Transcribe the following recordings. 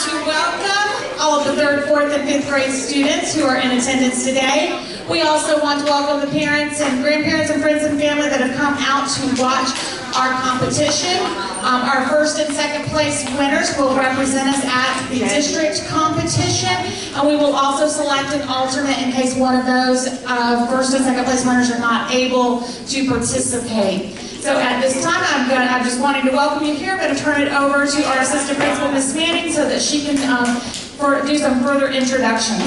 to welcome all of the 3rd, 4th, and 5th grade students who are in attendance today. We also want to welcome the parents and grandparents and friends and family that have come out to watch our competition. Our 1st and 2nd place winners will represent us at the district competition, and we will also select an alternate in case one of those 1st and 2nd place winners are not able to participate. So at this time, I'm just wanting to welcome you here. I'm going to turn it over to our assistant principal, Ms. Manning, so that she can do some further introductions.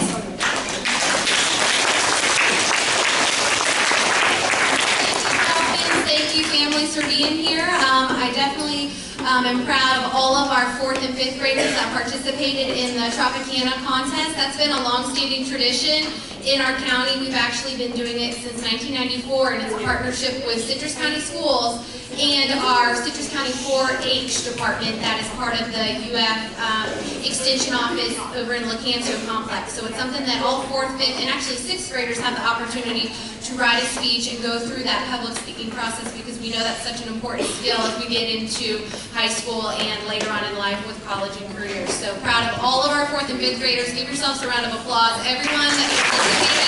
Thank you, families, for being here. I definitely am proud of all of our 4th and 5th graders that participated in the Tropicana contest. That's been a long-standing tradition in our county. We've actually been doing it since 1994, and it's a partnership with Citrus County Schools and our Citrus County 4-H department that is part of the UF Extension Office over in LeCanto Complex. So it's something that all 4th, 5th, and actually 6th graders have the opportunity to write a speech and go through that public speaking process, because we know that's such an important skill as we get into high school and later on in life with college and careers. So proud of all of our 4th and 5th graders. Give yourselves a round of applause. Everyone that participated.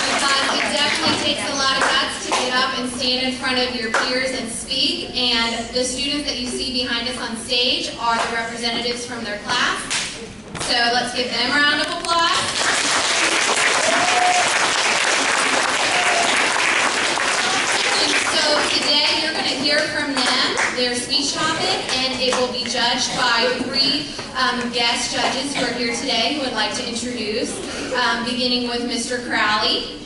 Because it definitely takes a lot of guts to get up and stand in front of your peers and speak. And the students that you see behind us on stage are the representatives from their class. So let's give them a round of applause. And so today you're going to hear from them, their speech topic, and it will be judged by 3 guest judges who are here today who would like to introduce, beginning with Mr. Crowley.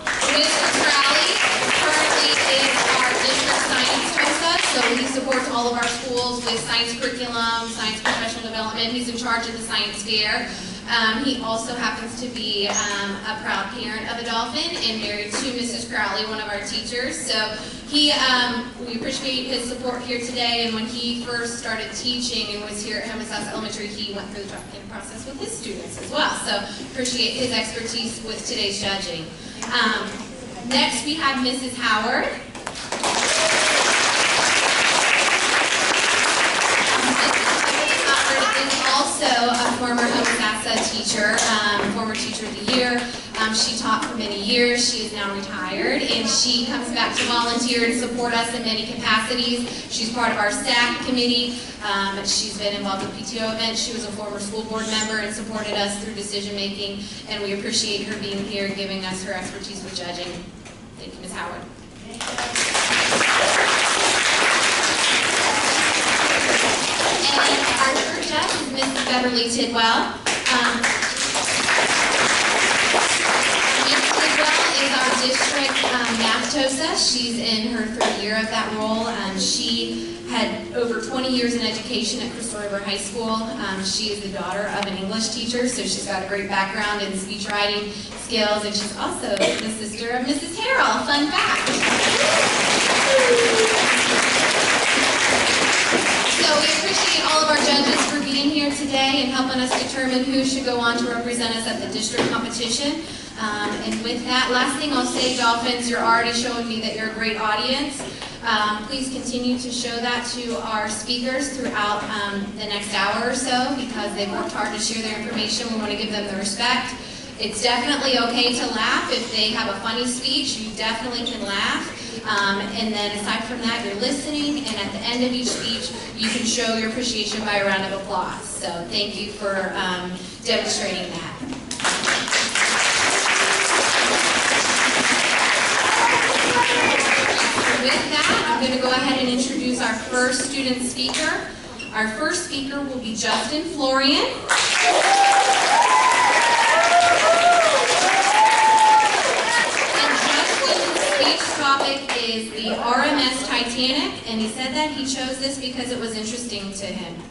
Mr. Crowley currently is our district science TOSA, so he supports all of our schools with science curriculum, science professional development. He's in charge of the science fair. He also happens to be a proud parent of a dolphin and married to Mrs. Crowley, one of our teachers. So we appreciate his support here today, and when he first started teaching and was here at Homosassa Elementary, he went through the Tropicana process with his students as well. So appreciate his expertise with today's judging. Next we have Mrs. Howard. Also a former Homosassa teacher, former teacher of the year. She taught for many years. She is now retired, and she comes back to volunteer and support us in many capacities. She's part of our staff committee. She's been involved with PTO events. She was a former school board member and supported us through decision making, and we appreciate her being here and giving us her expertise with judging. Thank you, Ms. Howard. And our third judge is Mrs. Beverly Tidwell. Mrs. Tidwell is our district math TOSA. She's in her 3rd year of that role. She had over 20 years in education at Crystal River High School. She is the daughter of an English teacher, so she's got a great background in speech writing skills, and she's also the sister of Mrs. Harrell. Fun fact. So we appreciate all of our judges for being here today and helping us determine who should go on to represent us at the district competition. And with that, last thing I'll say, Dolphins, you're already showing me that you're a great audience. Please continue to show that to our speakers throughout the next hour or so, because they've worked hard to share their information. We want to give them the respect. It's definitely okay to laugh. If they have a funny speech, you definitely can laugh. And then aside from that, you're listening, and at the end of each speech, you can show your appreciation by a round of applause. So thank you for demonstrating that. With that, I'm going to go ahead and introduce our first student speaker. Our first speaker will be Justin Florian. Speech topic is the RMS Titanic, and he said that he chose this because it was interesting to him.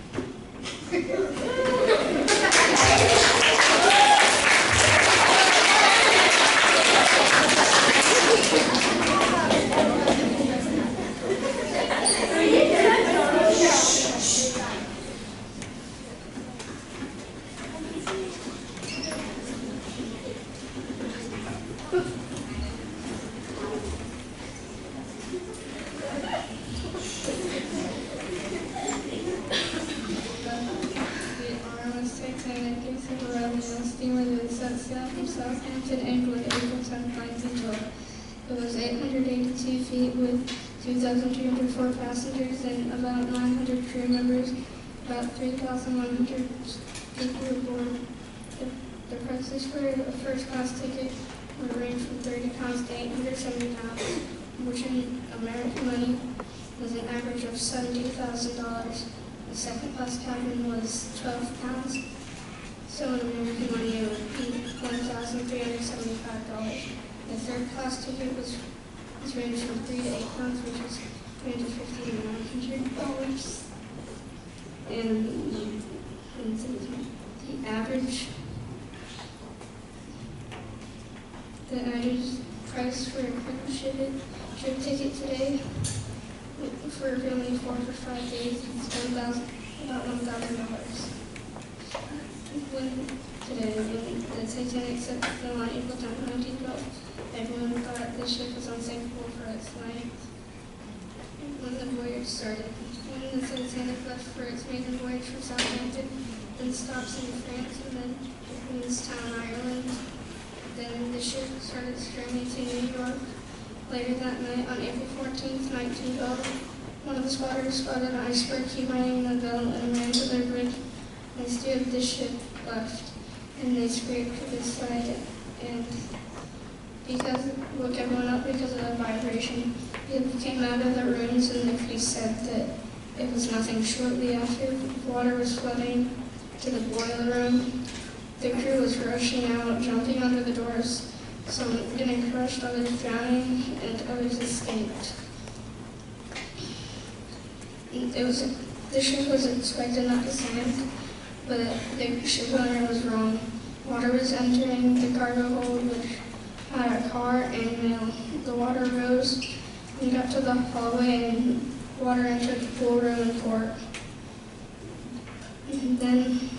mail steamer that set sail from Southampton, England, April 10, 1912. It was 882 feet with 2,204 passengers and about 900 crew members, about 3,100 people aboard. The prices for a first-class ticket would range from £30 to £870, which in American money was an average of $70,000. The second-class cabin was £12, so in American money it would be $1,375. The third-class ticket was ranged from £3 to £8, which is $350 to $900. And the average price for a cruise ship ticket today for only 4 or 5 days is about $1,000. When the Titanic set sail on April 10, 1912, everyone thought the ship was unsinkable for its length when the voyage started. When the Titanic left for its maiden voyage from Southampton, then stops in France and then Queenstown, Ireland. Then the ship started steaming to New York. Later that night, on April 14, 1912, one of the spotters spotted an iceberg keeping the bell and ran to their bridge and steered the ship left. And they scraped to the side and woke everyone up because of the vibration. People came out of the rooms and the priest said that it was nothing. Shortly after, water was flooding to the boiler room. The crew was rushing out, jumping under the doors, some getting crushed, others drowning, and others escaped. The ship was expected not to sink, but the ship owner was wrong. Water was entering the cargo hold, which had a car and mail. The water rose and got to the hallway, and water entered the pool room and port. And then,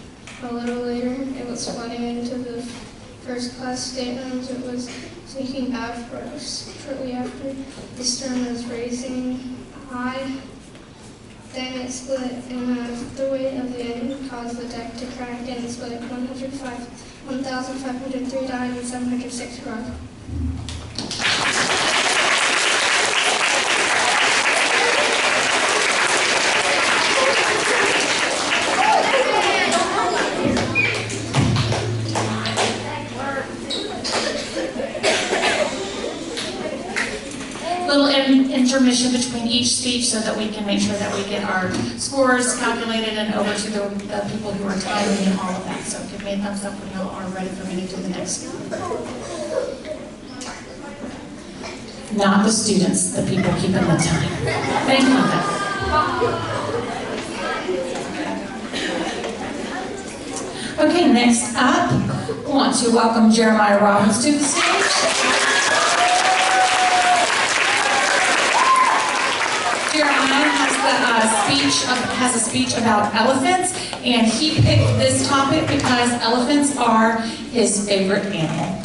a little later, it was flooding into the first-class staterooms. It was taking aft. Shortly after, the stern was raising high. Then it split in half. The weight of the engine caused the deck to crack and split. 1,503 died and 706 survived. Little intermission between each speech so that we can make sure that we get our scores calculated and over to the people who are timing and all of that. So give me a thumbs up when y'all are ready for me to do the next one. Not the students, the people keeping the time. Thank you. Okay, next up, I want to welcome Jeremiah Robbins to the stage. Jeremiah has a speech about elephants, and he picked this topic because elephants are his favorite animal.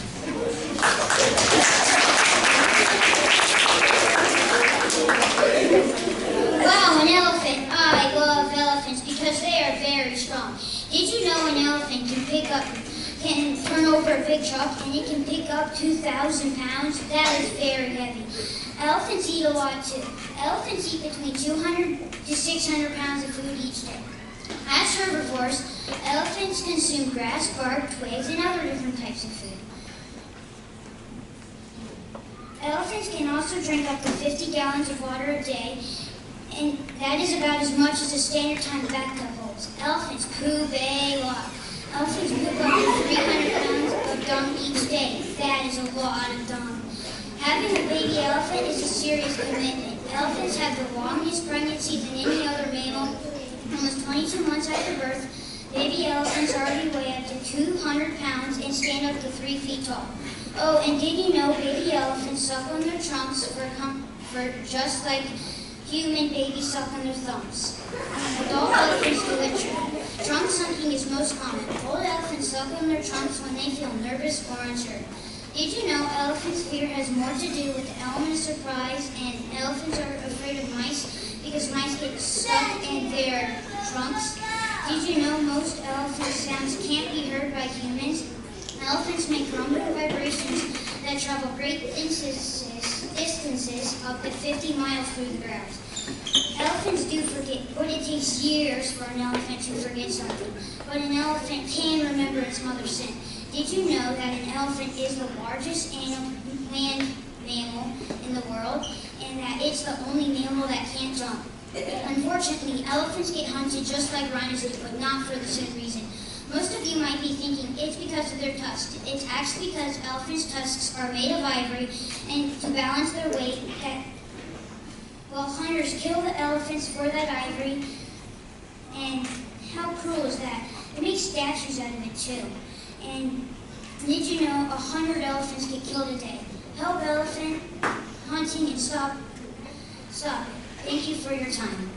Wow, an elephant. I love elephants because they are very strong. Did you know an elephant can turn over a big truck and it can pick up 2,000 pounds? That is very heavy. Elephants eat a lot too. Elephants eat between 200 to 600 pounds of food each day. As herbivores, elephants consume grass, bark, twigs, and other different types of food. Elephants can also drink up to 50 gallons of water a day, and that is about as much as a standard time bathtub holds. Elephants poop a lot. Elephants poop up to 300 pounds of dung each day. That is a lot of dung. Having a baby elephant is a serious commitment. Elephants have the longest pregnancy than any other mammal. Almost 22 months after birth, baby elephants already weigh up to 200 pounds and stand up to 3 feet tall. Oh, and did you know baby elephants suck on their trunks for comfort, just like human babies suck on their thumbs? Adult elephants do it too. Trunk sucking is most common. Old elephants suck on their trunks when they feel nervous or unsure. Did you know elephants' fear has more to do with the element of surprise, and elephants are afraid of mice because mice get stuck in their trunks? Did you know most elephant sounds can't be heard by humans? Elephants make rumbling vibrations that travel great distances up to 50 miles through the ground. Elephants do forget, but it takes years for an elephant to forget something. But an elephant can remember its mother's sin. Did you know that an elephant is the largest land mammal in the world, and that it's the only mammal that can't jump? Unfortunately, elephants get hunted just like rhinos do, but not for the same reason. Most of you might be thinking it's because of their tusks. It's actually because elephants' tusks are made of ivory, and to balance their weight, hunters kill the elephants for that ivory. And how cruel is that? They make statues out of it too. And did you know 100 elephants get killed a day? Help elephant hunting and stop it. Thank you for your time.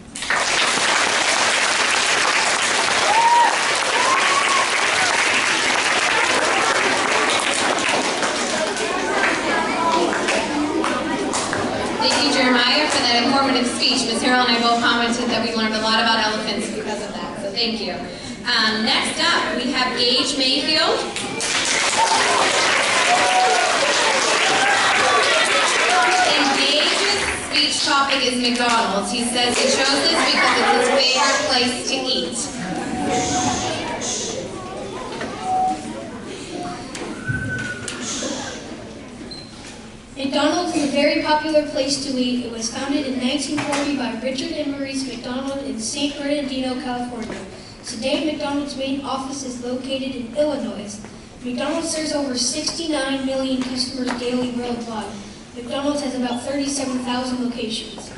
Thank you, Jeremiah, for that informative speech. Ms. Harrell and I both commented that we learned a lot about elephants because of that, so thank you. Next up, we have Gage Mayfield. And Gage's speech topic is McDonald's. He says he chose this because it's his favorite place to eat. McDonald's is a very popular place to eat. It was founded in 1940 by Richard and Maurice McDonald in San Bernardino, California. Today, McDonald's main office is located in Illinois. McDonald's serves over 69 million customers daily worldwide. McDonald's has about 37,000 locations.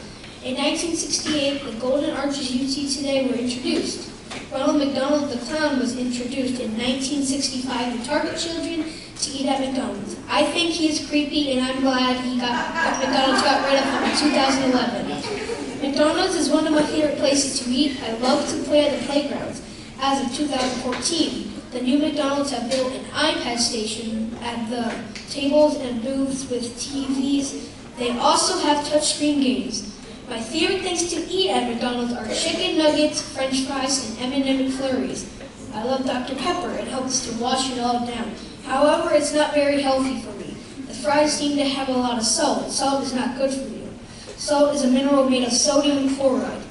In 1968, the golden arches you see today were introduced. Ronald McDonald the Clown was introduced in 1965 to target children to eat at McDonald's. I think he is creepy, and I'm glad McDonald's got rid of him in 2011. McDonald's is one of my favorite places to eat. I love to play at the playgrounds. As of 2014, the new McDonald's have built an iPad station at the tables and booths with TVs. They also have touchscreen games. My favorite things to eat at McDonald's are chicken nuggets, French fries, and M&M McFlurries. I love Dr. Pepper. It helps to wash it all down. However, it's not very healthy for me. The fries seem to have a lot of salt. Salt is not good for you. Salt is a mineral made of sodium chloride.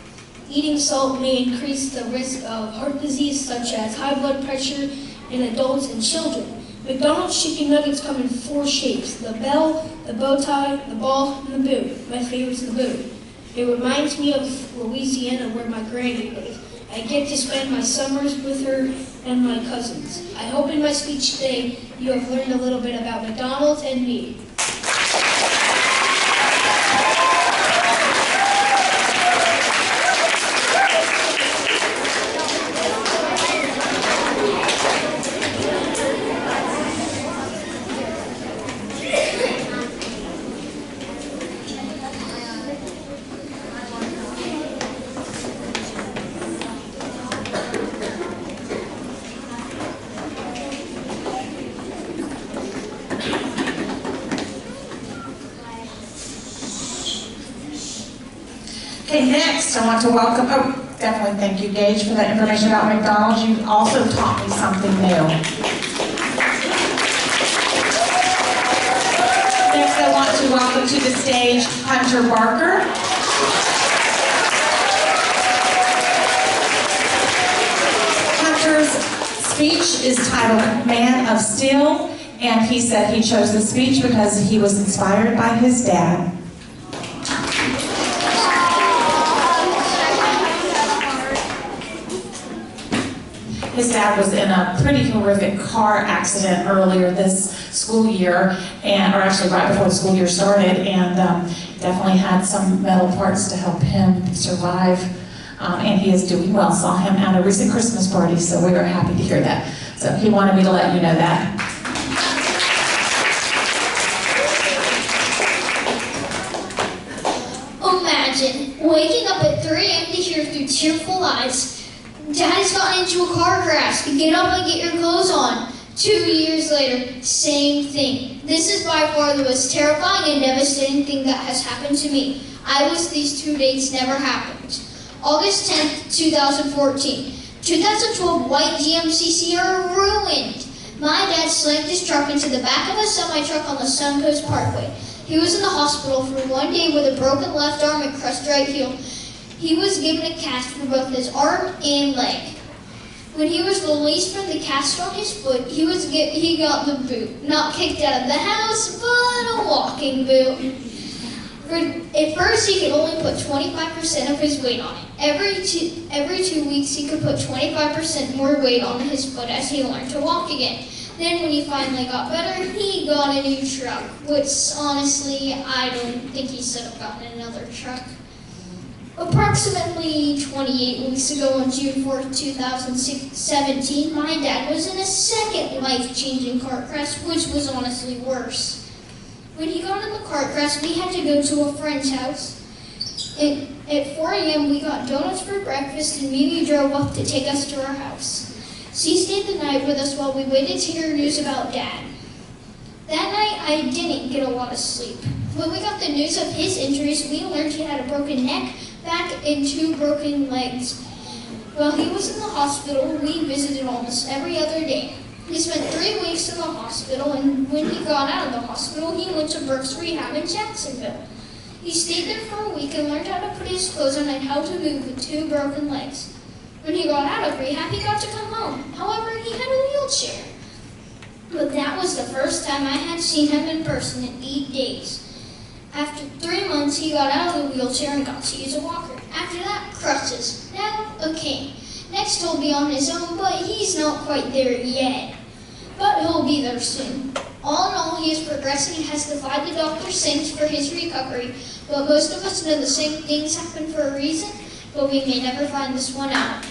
Eating salt may increase the risk of heart disease such as high blood pressure in adults and children. McDonald's chicken nuggets come in 4 shapes: the bell, the bow tie, the ball, and the boot. My favorite is the boot. It reminds me of Louisiana, where my granny lived. I get to spend my summers with her and my cousins. I hope in my speech today you have learned a little bit about McDonald's and me. Okay, next I want to welcome, definitely thank you, Gage, for that information about McDonald's. You also taught me something new. Next I want to welcome to the stage Hunter Barker. Hunter's speech is titled Man of Steel, and he said he chose this speech because he was inspired by his dad. His dad was in a pretty horrific car accident earlier this school year, or actually right before the school year started, and definitely had some metal parts to help him survive. And he is doing well. Saw him at a recent Christmas party, so we were happy to hear that. So he wanted me to let you know that. Imagine waking up at 3 a.m. to hear through tearful eyes, Daddy's gotten into a car crash. Get up and get your clothes on. 2 years later, same thing. This is by far the most terrifying and devastating thing that has happened to me. I wish these 2 dates never happened. August 10th, 2014. 2012 white GMCC are ruined. My dad slammed his truck into the back of a semi-truck on the Suncoast Parkway. He was in the hospital for 1 day with a broken left arm and crushed right heel. He was given a cast for both his arm and leg. When he was released from the cast on his foot, he got the boot. Not kicked out of the house, but a walking boot. At first, he could only put 25% of his weight on it. Every 2 weeks, he could put 25% more weight on his foot as he learned to walk again. Then, when he finally got better, he got a new truck, which honestly, I don't think he should have gotten another truck. Approximately 28 weeks ago on June 4th, 2017, my dad was in a second life-changing car crash, which was honestly worse. When he got in the car crash, we had to go to a friend's house. At 4 a.m., we got donuts for breakfast, and Mimi drove up to take us to our house. She stayed the night with us while we waited to hear news about Dad. That night, I didn't get a lot of sleep. When we got the news of his injuries, we learned he had a broken neck, back, and 2 broken legs. While he was in the hospital, we visited almost every other day. He spent 3 weeks in the hospital, and when he got out of the hospital, he went to Burke's Rehab in Jacksonville. He stayed there for a week and learned how to put his clothes on and how to move with 2 broken legs. When he got out of rehab, he got to come home. However, he had a wheelchair. But that was the first time I had seen him in person in 8 days. After 3 months, he got out of the wheelchair and got to use a walker. After that, crutches. Now, a cane. Next, he'll be on his own, but he's not quite there yet. But he'll be there soon. All in all, he is progressing and has defied the doctor's sins for his recovery. But most of us know the same things happen for a reason, but we may never find this one out.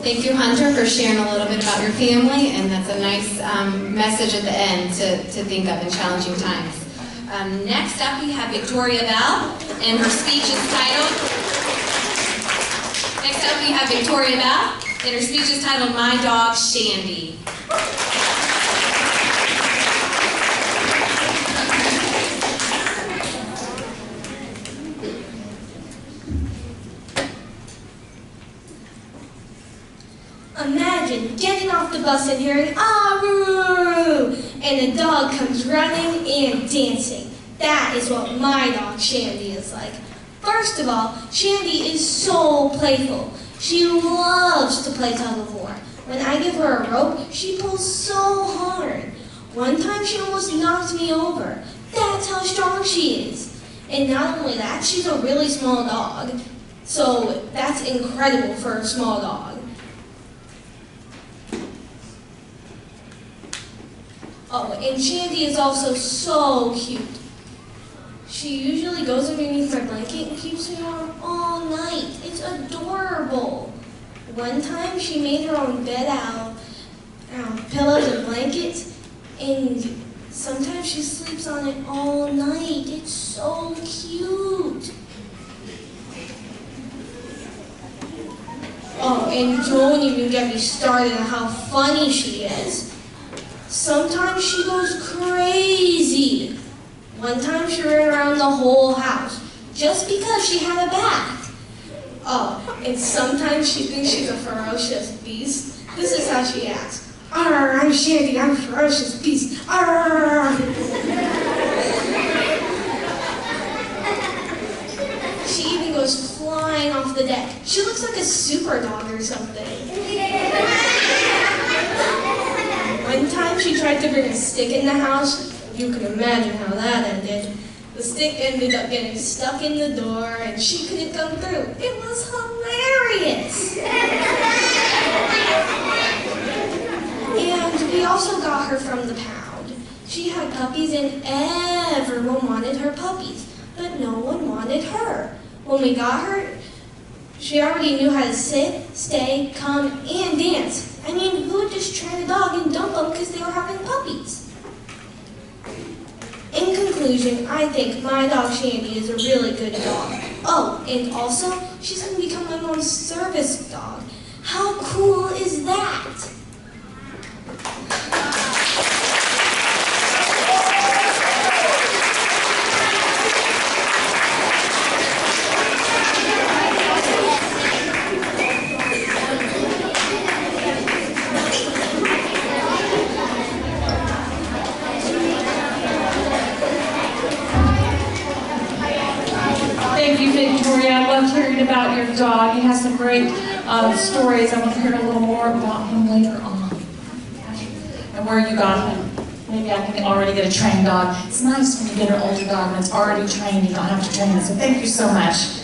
Thank you, Hunter, for sharing a little bit about your family, and that's a nice message at the end to think of in challenging times. Next up, we have Victoria Bell, and her speech is titled. Next up, we have Victoria Bell, and her speech is titled "My Dog Shandy." Imagine getting off the bus and hearing "ah-roo," and a dog comes running and dancing. That is what my dog Shandy is like. First of all, Shandy is so playful. She loves to play tug of war. When I give her a rope, she pulls so hard. One time she almost knocked me over. That's how strong she is. And not only that, she's a really small dog. So that's incredible for a small dog. Oh, and Shandy is also so cute. She usually goes underneath my blanket and keeps me warm all night. It's adorable. One time she made her own bed out of pillows and blankets, and sometimes she sleeps on it all night. It's so cute. Oh, and don't even get me started on how funny she is. Sometimes she goes crazy. One time she ran around the whole house just because she had a bath. Oh, and sometimes she thinks she's a ferocious beast. This is how she acts. "Arr, I'm Shandy, I'm a ferocious beast. Arr!" She even goes flying off the deck. She looks like a super dog or something. One time she tried to bring a stick in the house. You can imagine how that ended. The stick ended up getting stuck in the door and she couldn't come through. It was hilarious. And we also got her from the pound. She had puppies and everyone wanted her puppies, but no one wanted her. When we got her, she already knew how to sit, stay, come, and dance. I mean, who would just train a dog and dump them because they were having puppies? In conclusion, I think my dog Shandy is a really good dog. Oh, and also, she's going to become my mom's service dog. How cool is that? Thank you, Victoria. I loved hearing about your dog. He has some great stories. I want to hear a little more about him later on. And where you got him. Maybe I can already get a trained dog. It's nice when you get an older dog and it's already trained. You don't have to train it. So thank you so much.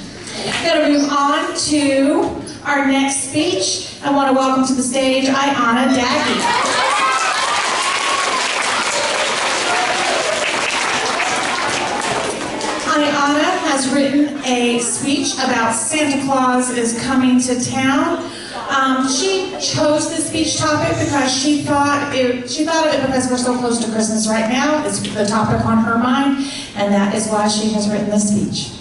I'm going to move on to our next speech. I want to welcome to the stage Ayana Daggy. Ayana has written a speech about Santa Claus is coming to town. She chose this speech topic because she thought of it because we're so close to Christmas right now. It's the topic on her mind, and that is why she has written this speech.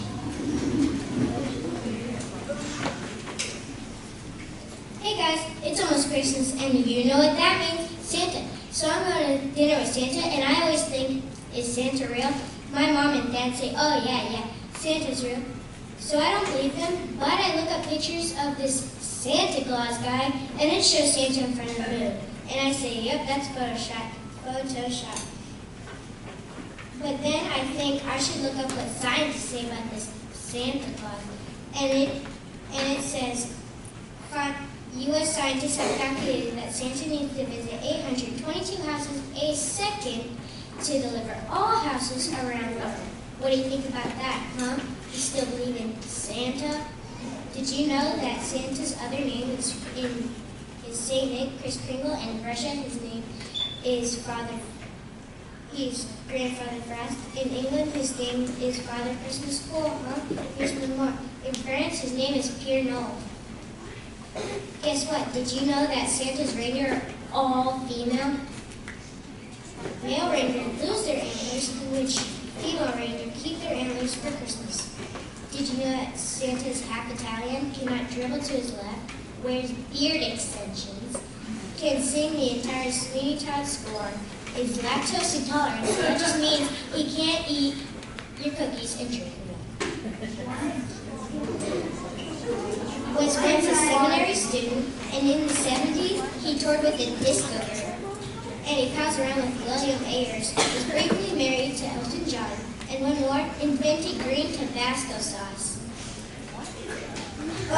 Hey guys, it's almost Christmas, and you know what that means? Santa. So I'm going to dinner with Santa, and I always think, is Santa real? My mom and dad say, oh yeah, Santa's real. So I don't believe them, but I look up pictures of this Santa Claus guy, and it shows Santa in front of the moon. And I say, yep, that's Photoshop. But then I think I should look up what scientists say about this Santa Claus. And it says, U.S. scientists have calculated that Santa needs to visit 822 houses a second to deliver all houses around the world. What do you think about that, huh? You still believe in Santa? Did you know that Santa's other name is Saint Nick, Kris Kringle, and in Russia his name is he's Grandfather Frost. In England his name is Father Christmas. Cool, huh? Here's one more. In France his name is Pierre Noel. Guess what? Did you know that Santa's reindeer are all female? Male reindeer lose their antlers, which female reindeer keep their antlers for Christmas. Did you know that Santa's half Italian, cannot dribble to his left, wears beard extensions, can sing the entire Sweeney Todd score, is lactose intolerant, so that just means he can't eat your cookies and drink milk. Was once a seminary student, and in the 70s, he toured with a disco group. And he passed around with William Ayers, was briefly married to Elton John, and one more, invented green Tabasco sauce. I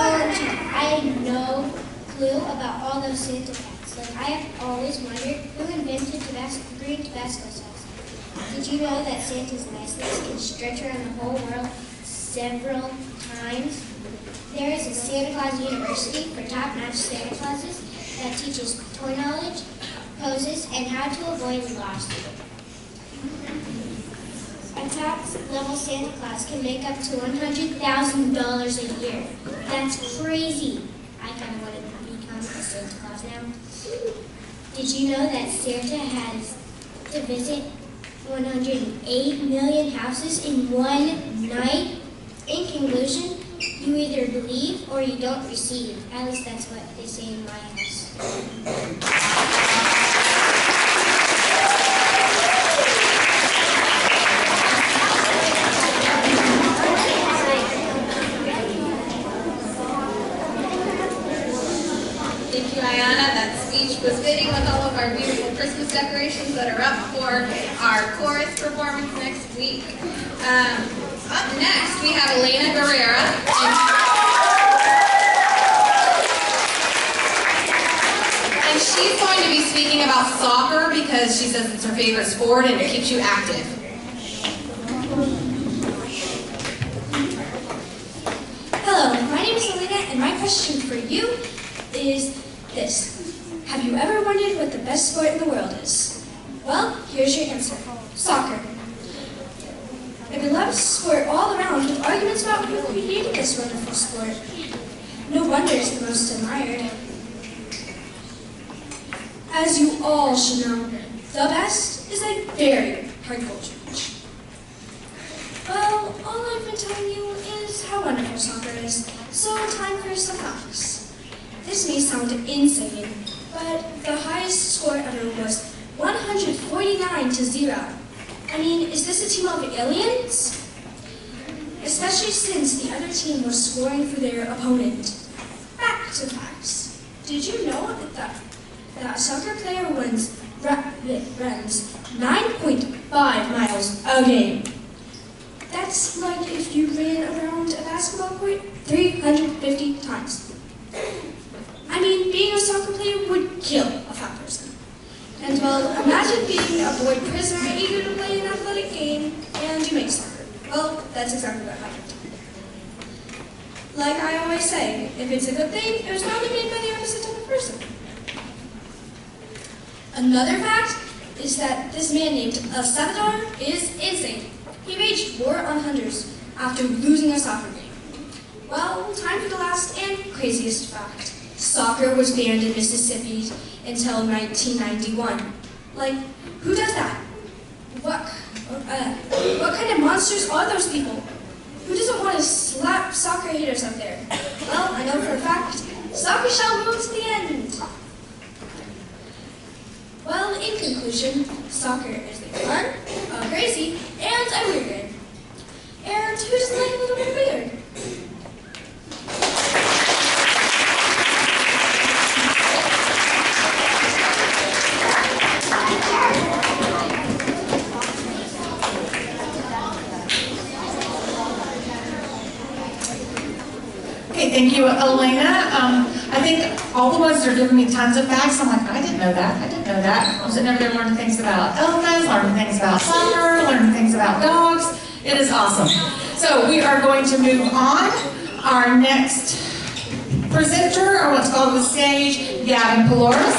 have no clue about all those Santa facts. Like, I have always wondered who invented green Tabasco sauce. Did you know that Santa's nice list can stretch around the whole world several times? There is a Santa Claus University for top-notch Santa Clauses that teaches toy knowledge, poses, and how to avoid loss. A top-level Santa Claus can make up to $100,000 a year. That's crazy. I kind of want to become a Santa Claus now. Did you know that Santa has to visit 108 million houses in one night? In conclusion, you either believe or you don't receive. At least that's what they say in my house. Thank you, Ayana. That speech was fitting with all of our beautiful Christmas decorations that are up for our chorus performance next week. Up next, we have Elena Guerrera. And she's going to be speaking about soccer because she says it's her favorite sport and it keeps you active. Hello, my name is Elena, and my question for you is this. Have you ever wondered what the best sport in the world is? Well, here's your answer. Soccer. A beloved sport all around with arguments about who created this wonderful sport. No wonder it's the most admired. As you all should know, the best is a very hard culture. Well, all I've been telling you is how how wonderful soccer is. So time for some facts. This may sound insane, but the highest score ever was 149-0. I mean, is this a team of aliens? Especially since the other team was scoring for their opponent. Back to facts. Did you know that a soccer player runs 9.5 miles a game? That's like if you ran around a basketball court 350 times. I mean, being a soccer player would kill a fat person. And well, imagine being a boy prisoner eager to play an athletic game and you make soccer. Well, that's exactly what happened. Like I always say, if it's a good thing, it was probably made by the opposite type of person. Another fact is that this man named El Salvador is insane. He waged war on hunters after losing a soccer game. Well, time for the last and craziest fact. Soccer was banned in Mississippi until 1991. Like, who does that? What kind of monsters are those people? Who doesn't want to slap soccer haters up there? Well, I know for a fact, soccer shall move to the end. Well, in conclusion, soccer is a fun, a crazy, and a weird game. And who doesn't like a little bit of weird? Okay, thank you, Elena. I think all the ones that are giving me tons of facts, I'm like, I didn't know that, I didn't know that. I was sitting over there learning things about elephants, learning things about soccer, learning things about dogs. It is awesome. So we are going to move on. Our next presenter, or what's called the stage, Gavin Paloris.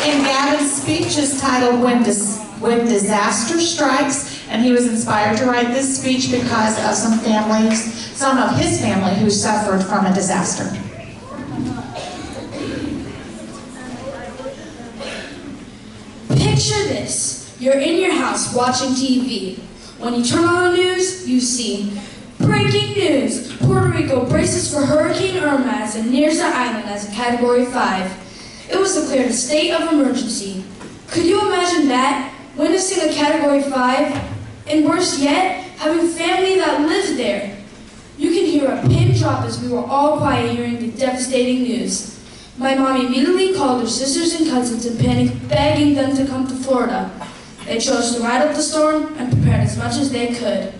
And Gavin's speech is titled When Disaster Strikes, and he was inspired to write this speech because of some of his family who suffered from a disaster. Picture this. You're in your house watching TV. When you turn on the news, you see breaking news. Puerto Rico braces for Hurricane Irma as it nears the island as a Category 5. It was declared a state of emergency. Could you imagine that? Witnessing a Category 5? And worse yet, having family that lives there. You can hear a pin drop as we were all quiet hearing the devastating news. My mom immediately called her sisters and cousins in panic, begging them to come to Florida. They chose to ride up the storm and prepared as much as they could.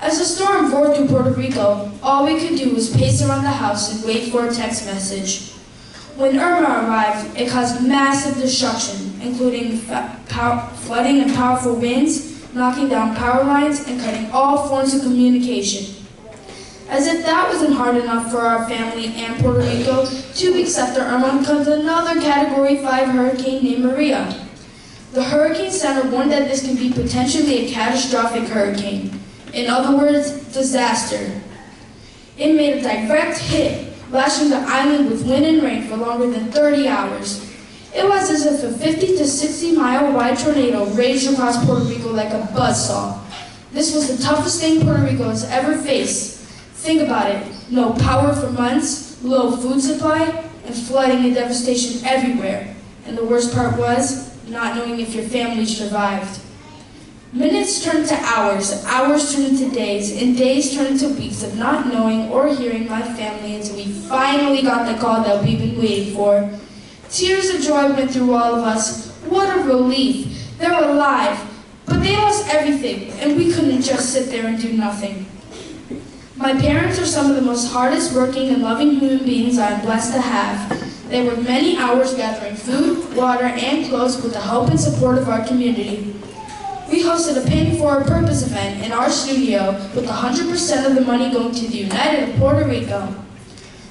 As the storm roared through Puerto Rico, all we could do was pace around the house and wait for a text message. When Irma arrived, it caused massive destruction, including flooding and powerful winds, knocking down power lines and cutting all forms of communication. As if that wasn't hard enough for our family and Puerto Rico, 2 weeks after Irma comes another Category 5 hurricane named Maria. The Hurricane Center warned that this can be potentially a catastrophic hurricane. In other words, disaster. It made a direct hit, lashing the island with wind and rain for longer than 30 hours. It was as if a 50 to 60 mile wide tornado raged across Puerto Rico like a buzzsaw. This was the toughest thing Puerto Rico has ever faced. Think about it. No power for months, low food supply, and flooding and devastation everywhere. And the worst part was not knowing if your family survived. Minutes turned to hours, hours turned into days, and days turned into weeks of not knowing or hearing my family until we finally got the call that we've been waiting for. Tears of joy went through all of us. What a relief. They're alive. But they lost everything, and we couldn't just sit there and do nothing. My parents are some of the most hardest working and loving human beings I am blessed to have. They work many hours gathering food, water, and clothes with the help and support of our community. We hosted a Pay for a Purpose event in our studio with 100% of the money going to the United of Puerto Rico.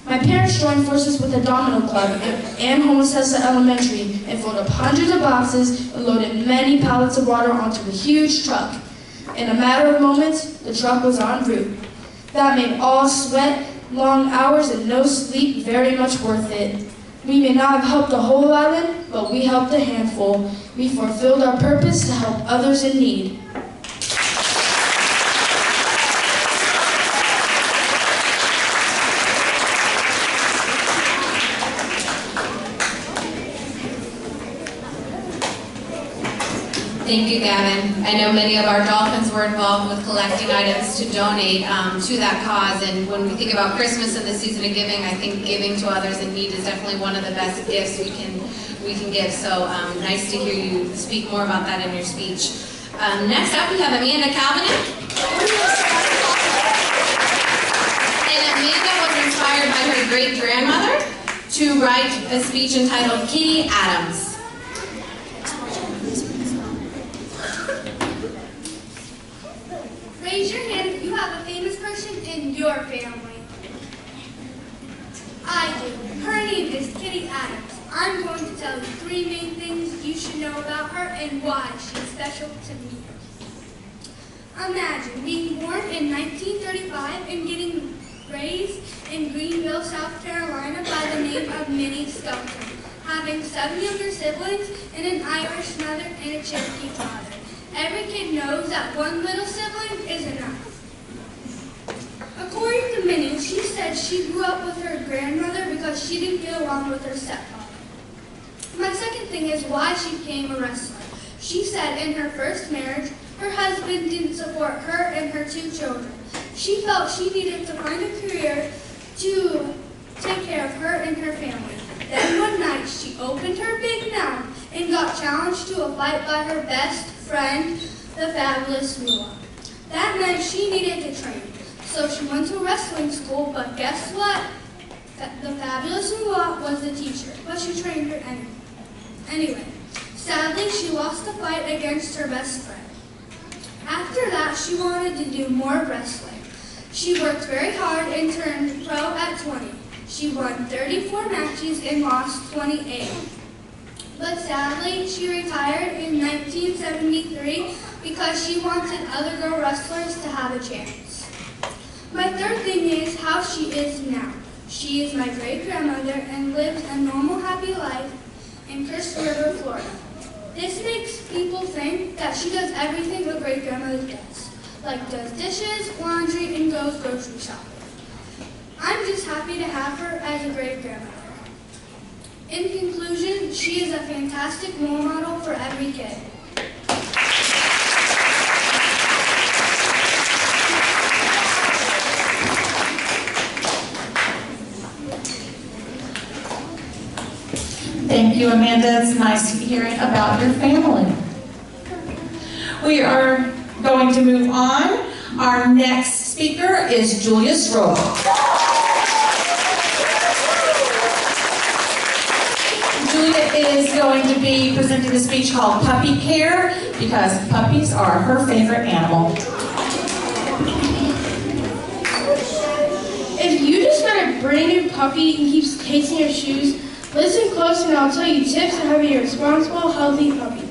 My parents joined forces with the Domino Club and Homosassa Elementary and filled up hundreds of boxes and loaded many pallets of water onto a huge truck. In a matter of moments, the truck was en route. That made all sweat, long hours, and no sleep very much worth it. We may not have helped the whole island, but we helped a handful. We fulfilled our purpose to help others in need. Thank you, Gavin. I know many of our dolphins were involved with collecting items to donate to that cause, and when we think about Christmas and the season of giving, I think giving to others in need is definitely one of the best gifts we can give. So nice to hear you speak more about that in your speech. Next up, we have Amanda Calvinick. And Amanda was inspired by her great-grandmother to write a speech entitled Kitty Adams. Raise your hand if you have a famous person in your family. I do. Her name is Kitty Adams. I'm going to tell you 3 main things you should know about her and why she's special to me. Imagine being born in 1935 and getting raised in Greenville, South Carolina by the name of Minnie Skelton, having 7 younger siblings and an Irish mother and a Cherokee father. Every kid knows that one little sibling is enough. According to Minnie, she said she grew up with her grandmother because she didn't get along with her stepfather. My second thing is why she became a wrestler. She said in her first marriage, her husband didn't support her and her 2 children. She felt she needed to find a career to take care of her and her family. Then one night, she opened her big mouth and got challenged to a fight by her best friend, the fabulous Moolah. That night, she needed to train. So she went to wrestling school, but guess what? The fabulous Moolah was the teacher, but she trained her anyway. Sadly, she lost the fight against her best friend. After that, she wanted to do more wrestling. She worked very hard and turned pro at 20. She won 34 matches and lost 28. But sadly, she retired in 1973 because she wanted other girl wrestlers to have a chance. My third thing is how she is now. She is my great-grandmother and lives a normal, happy life in Crystal River, Florida. This makes people think that she does everything a great-grandmother does, like does dishes, laundry, and goes grocery shopping. I'm just happy to have her as a great-grandmother. In conclusion, she is a fantastic role model for every kid. Thank you, Amanda. It's nice hearing about your family. We are going to move on. Our next speaker is Julius Rowe. Julia is going to be presenting a speech called Puppy Care because puppies are her favorite animal. If you just got a brand new puppy and keeps tasting your shoes, listen close and I'll tell you tips on having a responsible, healthy puppy.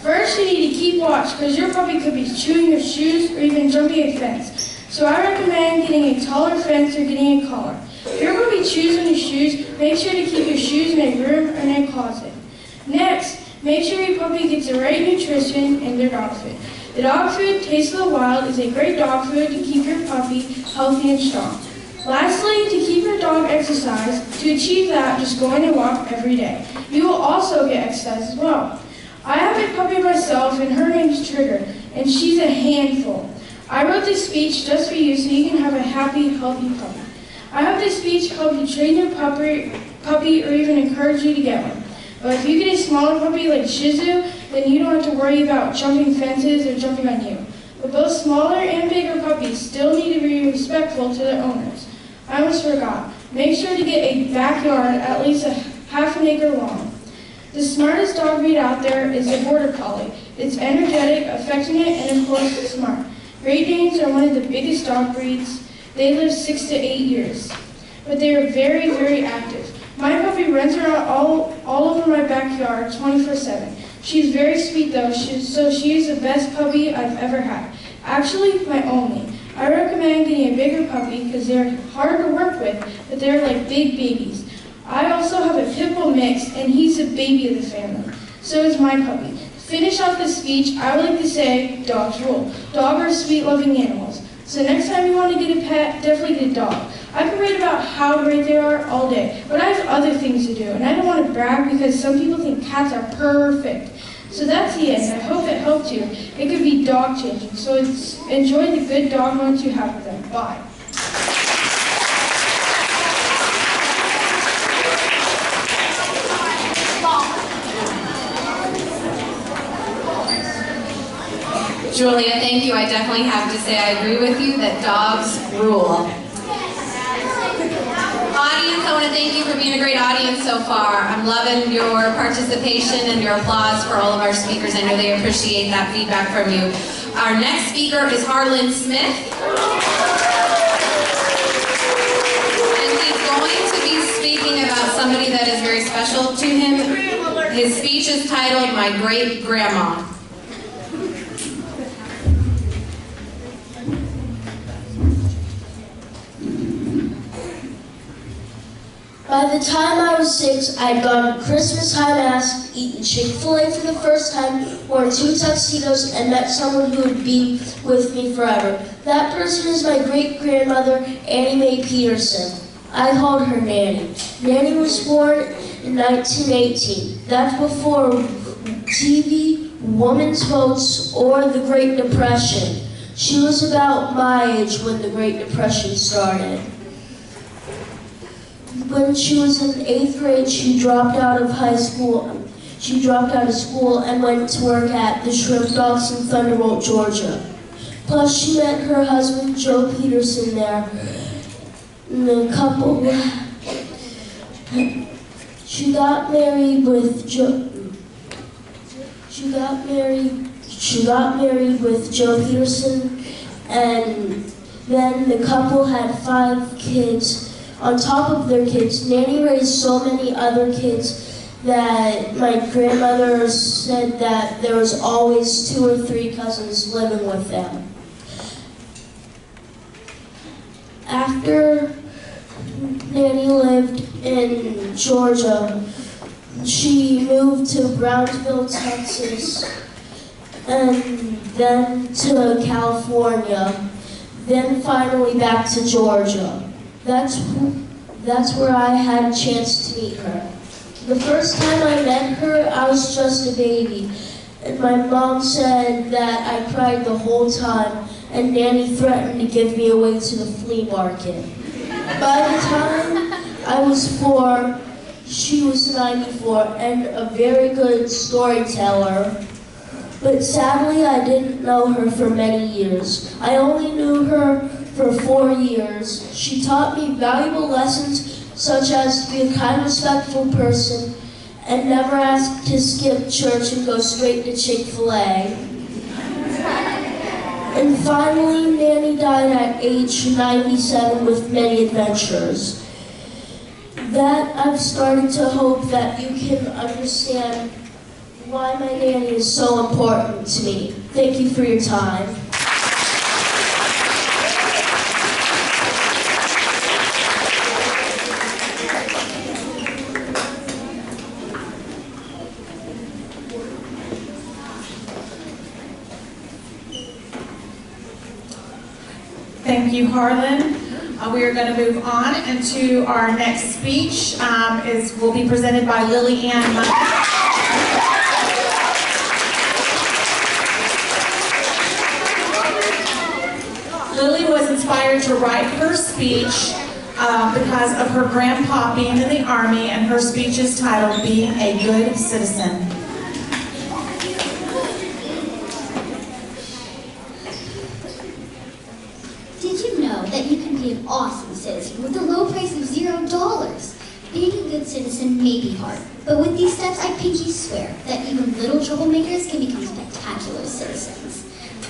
First, you need to keep watch because your puppy could be chewing your shoes or even jumping a fence. So I recommend getting a taller fence or getting a collar. If your puppy chews on your shoes, make sure to keep your shoes in a room or in a closet. Next, make sure your puppy gets the right nutrition in their dog food. The dog food Taste of the Wild is a great dog food to keep your puppy healthy and strong. Lastly, to keep your dog exercised, to achieve that, just go on a walk every day. You will also get exercise as well. I have a puppy myself, and her name is Trigger, and she's a handful. I wrote this speech just for you so you can have a happy, healthy puppy. I hope this speech helped you train your puppy or even encourage you to get one. But if you get a smaller puppy like Shih Tzu, then you don't have to worry about jumping fences or jumping on you. But both smaller and bigger puppies still need to be respectful to their owners. I almost forgot. Make sure to get a backyard at least a half an acre long. The smartest dog breed out there is the Border Collie. It's energetic, affectionate, and of course smart. Great Danes are one of the biggest dog breeds. They live 6 to 8 years. But they are very, very active. My puppy runs around all over my backyard 24/7. She's very sweet though, so she is the best puppy I've ever had. Actually, my only. I recommend getting a bigger puppy because they're hard to work with, but they're like big babies. I also have a pit bull mix, and he's the baby of the family. So is my puppy. To finish off this speech, I would like to say, dogs rule. Dogs are sweet, loving animals. So next time you want to get a pet, definitely get a dog. I could write about how great they are all day, but I have other things to do, and I don't want to brag because some people think cats are perfect. So that's the end. I hope it helped you. It could be dog changing, so enjoy the good dog moments you have with them. Bye. Julia, thank you. I definitely have to say I agree with you that dogs rule. Audience, I want to thank you for being a great audience so far. I'm loving your participation and your applause for all of our speakers. I know they appreciate that feedback from you. Our next speaker is Harlan Smith. And he's going to be speaking about somebody that is very special to him. His speech is titled, My Great Grandma. By the time I was 6, I'd gone to Christmas High Mass, eaten Chick-fil-A for the first time, worn 2 tuxedos, and met someone who would be with me forever. That person is my great-grandmother, Annie Mae Peterson. I called her Nanny. Nanny was born in 1918. That's before TV, women's votes, or the Great Depression. She was about my age when the Great Depression started. When she was in 8th grade, she dropped out of school and went to work at the Shrimp Docks in Thunderbolt, Georgia. Plus, she met her husband, Joe Peterson, there. And the couple, she got married with Joe Peterson, and then the couple had 5 kids. On top of their kids, Nanny raised so many other kids that my grandmother said that there was always 2 or 3 cousins living with them. After Nanny lived in Georgia, she moved to Brownsville, Texas, and then to California, then finally back to Georgia. That's where I had a chance to meet her. The first time I met her, I was just a baby, and my mom said that I cried the whole time, and Nanny threatened to give me away to the flea market. By the time I was 4, she was 94 and a very good storyteller. But sadly, I didn't know her for many years. I only knew her for 4 years. She taught me valuable lessons such as to be a kind, respectful person and never ask to skip church and go straight to Chick-fil-A. And finally, Nanny died at age 97 with many adventures. That I've started to hope that you can understand why my nanny is so important to me. Thank you for your time. Thank you, Harlan. We are going to move on into our next speech. Will be presented by Lily Ann Munn. Lily was inspired to write her speech because of her grandpa being in the Army, and her speech is titled Being a Good Citizen. Did you know that you can be an awesome citizen with a low price of $0? Being a good citizen may be hard, but with these steps I pinky swear that even little troublemakers can become spectacular citizens.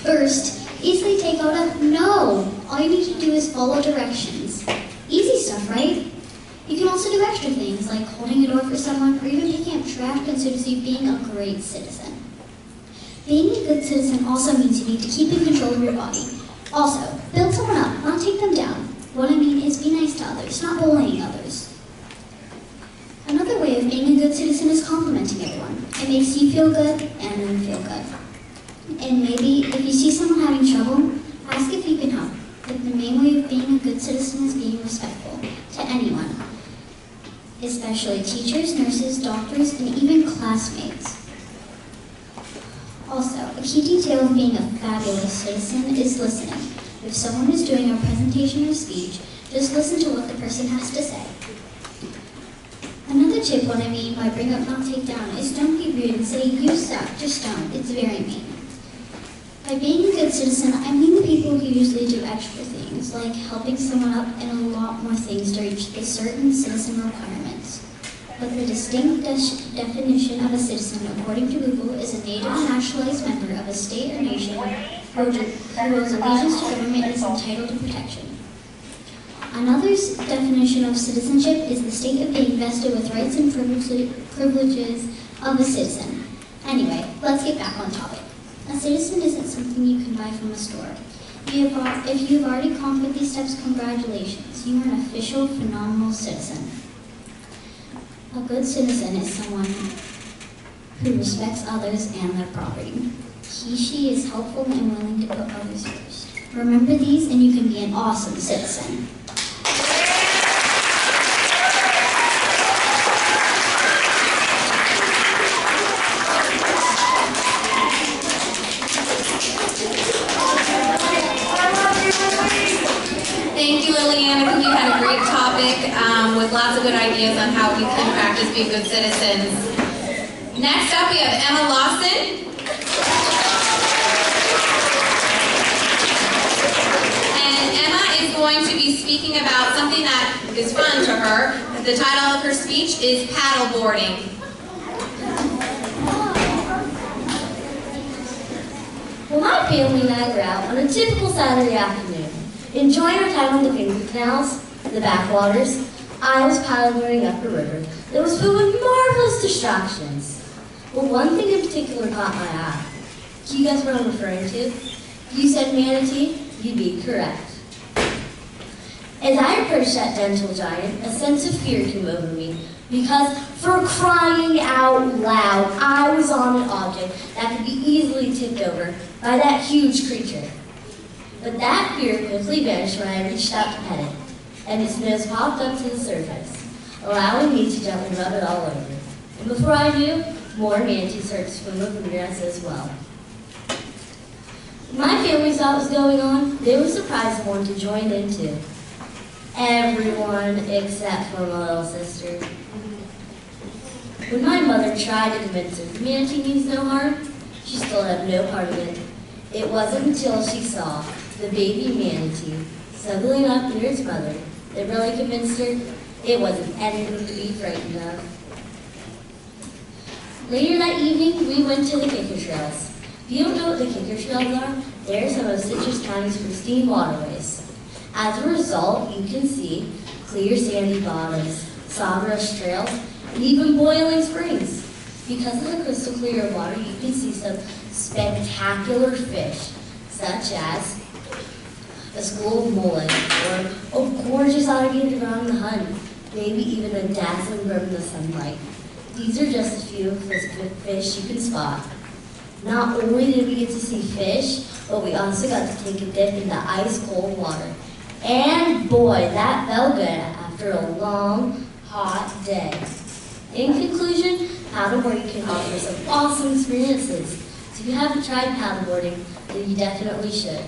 First, easily take out a no. All you need to do is follow directions. Easy stuff, right? You can also do extra things like holding a door for someone or even picking up trash considers you being a great citizen. Being a good citizen also means you need to keep in control of your body. Also, build someone up, not take them down. What I mean is be nice to others, not bullying others. Another way of being a good citizen is complimenting everyone. It makes you feel good and them feel good. And maybe if you see someone having trouble, ask if you can help. But the main way of being a good citizen is being respectful to anyone, especially teachers, nurses, doctors, and even classmates. key detail of being a fabulous citizen is listening. If someone is doing a presentation or speech, just listen to what the person has to say. Another tip, what I mean by bring up, not take down, is don't be rude and say, you suck. Just don't. It's very mean. By being a good citizen, I mean the people who usually do extra things, like helping someone up and a lot more things to reach the certain citizen requirements. But the distinct definition of a citizen, according to Google, is a native naturalized member of a state or nation who owes allegiance to government and is entitled to protection. Another definition of citizenship is the state of being vested with rights and privileges of a citizen. Anyway, let's get back on topic. A citizen isn't something you can buy from a store. If you've already conquered these steps, congratulations. You are an official, phenomenal citizen. A good citizen is someone who respects others and their property. She is helpful and willing to put others first. Remember these and you can be an awesome citizen. Thank you, Lillian. I think you had a great topic with lots of good ideas on how we can practice being good citizens. Next up, we have Emma Lawson. And Emma is going to be speaking about something that is fun to her. The title of her speech is paddleboarding. Well, my family and I were out on a typical Saturday afternoon, enjoying our time on the finger canals, the backwaters. I was paddleboarding up a river that was filled with marvelous distractions. Well, one thing in particular caught my eye. Do you guess what I'm referring to? You said manatee, you'd be correct. As I approached that gentle giant, a sense of fear came over me because, for crying out loud, I was on an object that could be easily tipped over by that huge creature. But that fear quickly vanished when I reached out to pet it, and its nose popped up to the surface, allowing me to gently rub it all over. And before I knew, more manatees started swimming near us as well. When my family saw what was going on, they were surprised and wanted to join in too. Everyone except for my little sister. When my mother tried to convince her the manatee means no harm, she still had no part of it. It wasn't until she saw the baby manatee snuggling up near its mother that really convinced her it wasn't anything to be frightened of. Later that evening, we went to the kicker trails. If you don't know what the kicker trails are, they're some of Citrus County's pristine waterways. As a result, you can see clear sandy bottoms, sawdust trails, and even boiling springs. Because of the crystal clear water, you can see some spectacular fish, such as a school of mullet, or a gorgeous alligator around the hunt, maybe even a dazzling bird in the sunlight. These are just a few of the fish you can spot. Not only did we get to see fish, but we also got to take a dip in the ice-cold water. And boy, that felt good after a long, hot day. In conclusion, paddleboarding can offer some awesome experiences. So if you haven't tried paddleboarding, then you definitely should.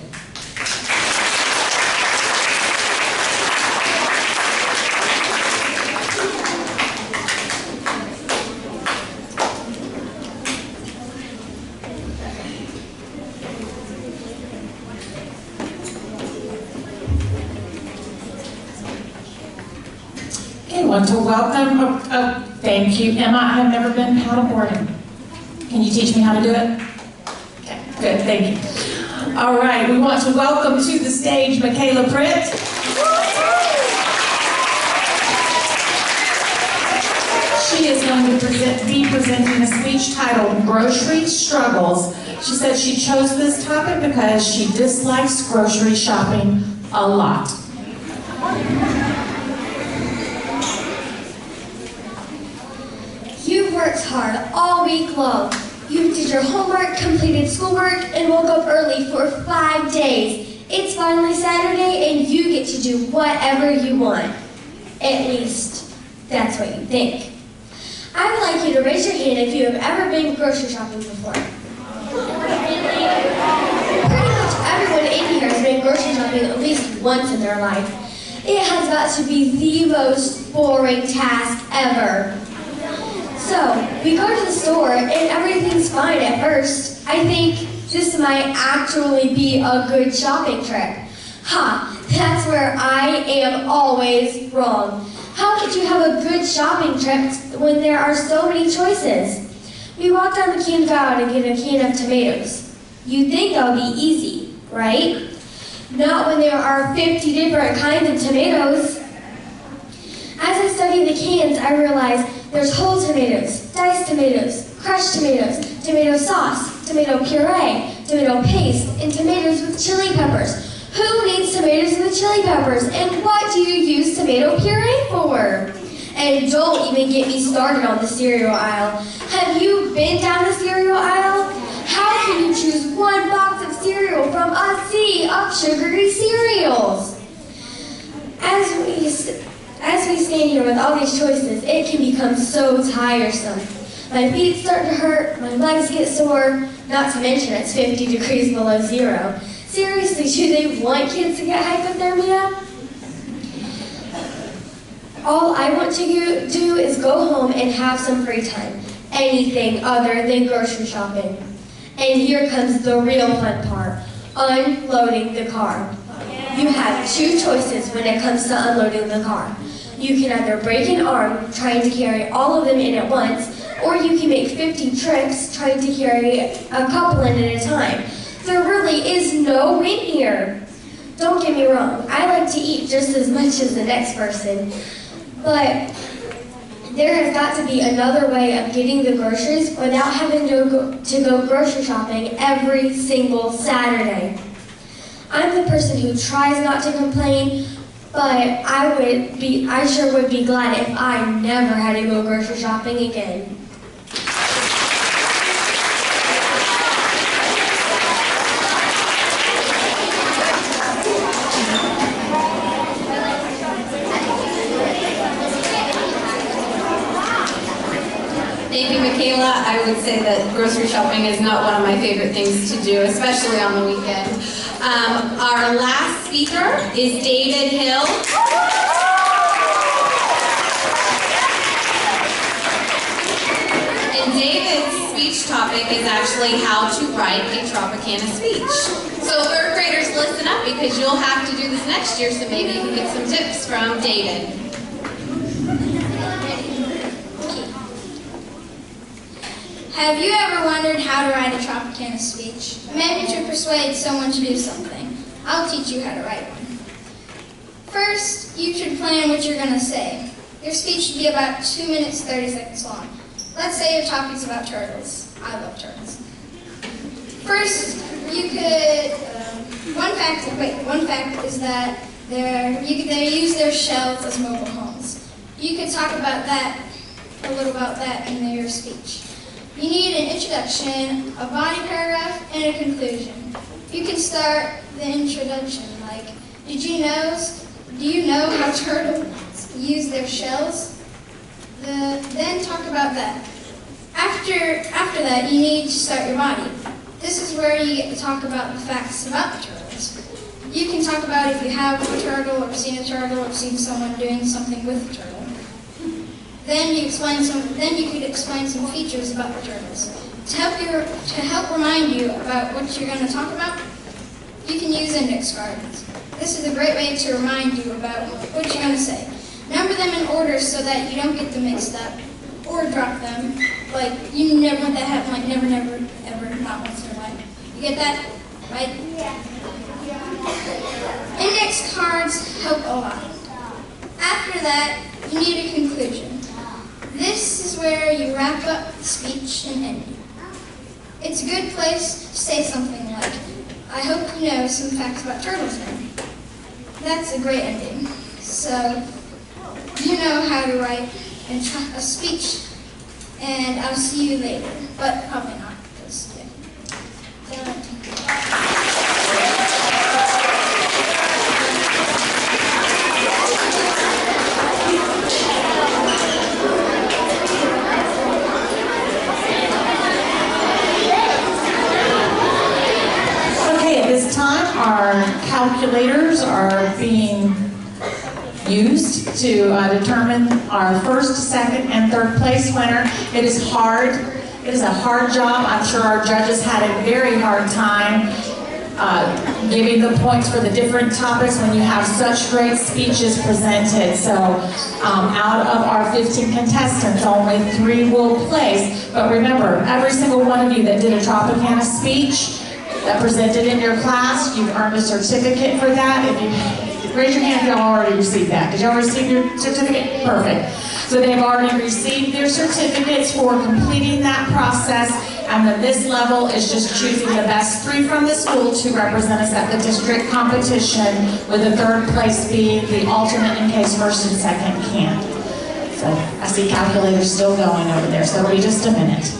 I want to welcome, thank you, Emma. I have never been paddleboarding. Can you teach me how to do it? Okay, good, thank you. All right, we want to welcome to the stage Michaela Pritt. She is going to be presenting a speech titled Grocery Struggles. She said she chose this topic because she dislikes grocery shopping a lot. You worked hard all week long. You did your homework, completed schoolwork, and woke up early for 5 days. It's finally Saturday, and you get to do whatever you want. At least, that's what you think. I would like you to raise your hand if you have ever been grocery shopping before. once in their life, it has got to be the most boring task ever. So, we go to the store and everything's fine at first. I think this might actually be a good shopping trip. Ha, that's where I am always wrong. How could you have a good shopping trip when there are so many choices? We walk down the canvas aisle to get a can of tomatoes. You'd think that would be easy, right? Not when there are 50 different kinds of tomatoes. As I study the cans, I realize there's whole tomatoes, diced tomatoes, crushed tomatoes, tomato sauce, tomato puree, tomato paste, and tomatoes with chili peppers. Who needs tomatoes with chili peppers? And what do you use tomato puree for? And don't even get me started on the cereal aisle. Have you been down the cereal aisle? How can you choose one box of cereal from a sea of sugary cereals? As we stand here with all these choices, it can become so tiresome. My feet start to hurt, my legs get sore, not to mention it's 50 degrees below zero. Seriously, do they want kids to get hypothermia? All I want to do is go home and have some free time. Anything other than grocery shopping. And here comes the real fun part, unloading the car. You have two choices when it comes to unloading the car. You can either break an arm trying to carry all of them in at once, or you can make 50 trips trying to carry a couple in at a time. There really is no win here. Don't get me wrong, I like to eat just as much as the next person, but there has got to be another way of getting the groceries without having to go grocery shopping every single Saturday. I'm the person who tries not to complain, but I sure would be glad if I never had to go grocery shopping again. Thank you, Michaela. I would say that grocery shopping is not one of my favorite things to do, especially on the weekend. Our last speaker is David Hill. And David's speech topic is actually how to write a Tropicana speech. So third graders, listen up because you'll have to do this next year, so maybe you can get some tips from David. Have you ever wondered how to write a Tropicana speech? Maybe to persuade someone to do something. I'll teach you how to write one. First, you should plan what you're going to say. Your speech should be about 2 minutes, 30 seconds long. Let's say your topic's about turtles. I love turtles. First, you could, one fact is that they use their shells as mobile homes. You could talk about that, a little about that in your speech. You need an introduction, a body paragraph, and a conclusion. You can start the introduction like, do you know how turtles use their shells? Then talk about that. After that, you need to start your body. This is where you get to talk about the facts about the turtles. You can talk about if you have a turtle, or seen a turtle, or seen someone doing something with a turtle. Then you could explain some features about the turtles. To help remind you about what you're going to talk about, you can use index cards. This is a great way to remind you about what you're going to say. Number them in order so that you don't get them mixed up or drop them. Like, you never want that to happen, like never, never, ever, not once in a while. You get that? Right? Yeah. Index cards help a lot. After that, you need a conclusion. This is where you wrap up the speech and end it. It's a good place to say something like, I hope you know some facts about turtles now. That's a great ending. So, you know how to write a speech, and I'll see you later. But probably not, because, yeah. this time, our calculators are being used to determine our first, second, and third place winner. It is hard. It is a hard job. I'm sure our judges had a very hard time giving the points for the different topics when you have such great speeches presented. So out of our 15 contestants, only 3 will place. But remember, every single one of you that did a Tropicana speech that presented in your class, you've earned a certificate for that. If you raise your hand if y'all already received that. Did y'all receive your certificate? Perfect. So they've already received their certificates for completing that process. And then this level is just choosing the best 3 from the school to represent us at the district competition, with the third place being the alternate in case first and second can't. So I see calculators still going over there, so it'll be just a minute.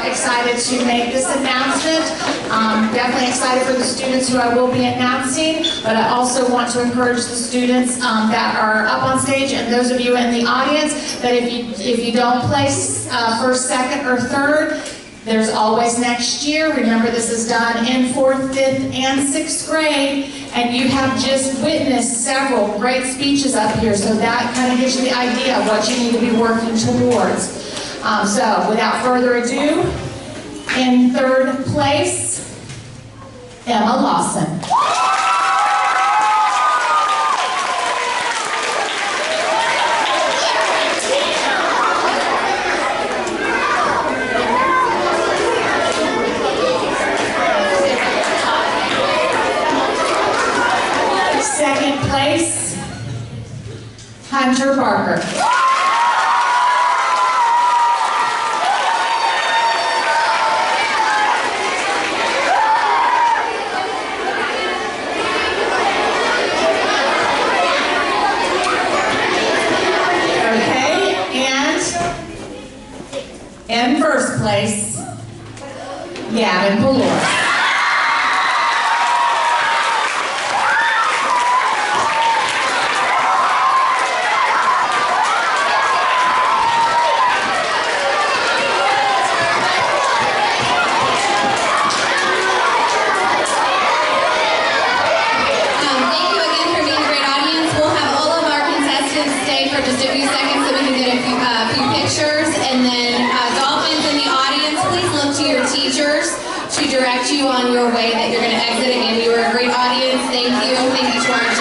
Excited to make this announcement. Definitely excited for the students who I will be announcing, but I also want to encourage the students that are up on stage and those of you in the audience that if you don't place first, second, or third, there's always next year. Remember, this is done in 4th, 5th, and 6th grade, and you have just witnessed several great speeches up here, so that kind of gives you the idea of what you need to be working towards. So, without further ado, in 3rd place, Emma Lawson. Second place, Hunter Barker. In 1st place, Gavin Pelor. Just a few seconds so we can get a few pictures. direct you on your way that you're going to exit. And you were a great audience. Thank you. Thank you to our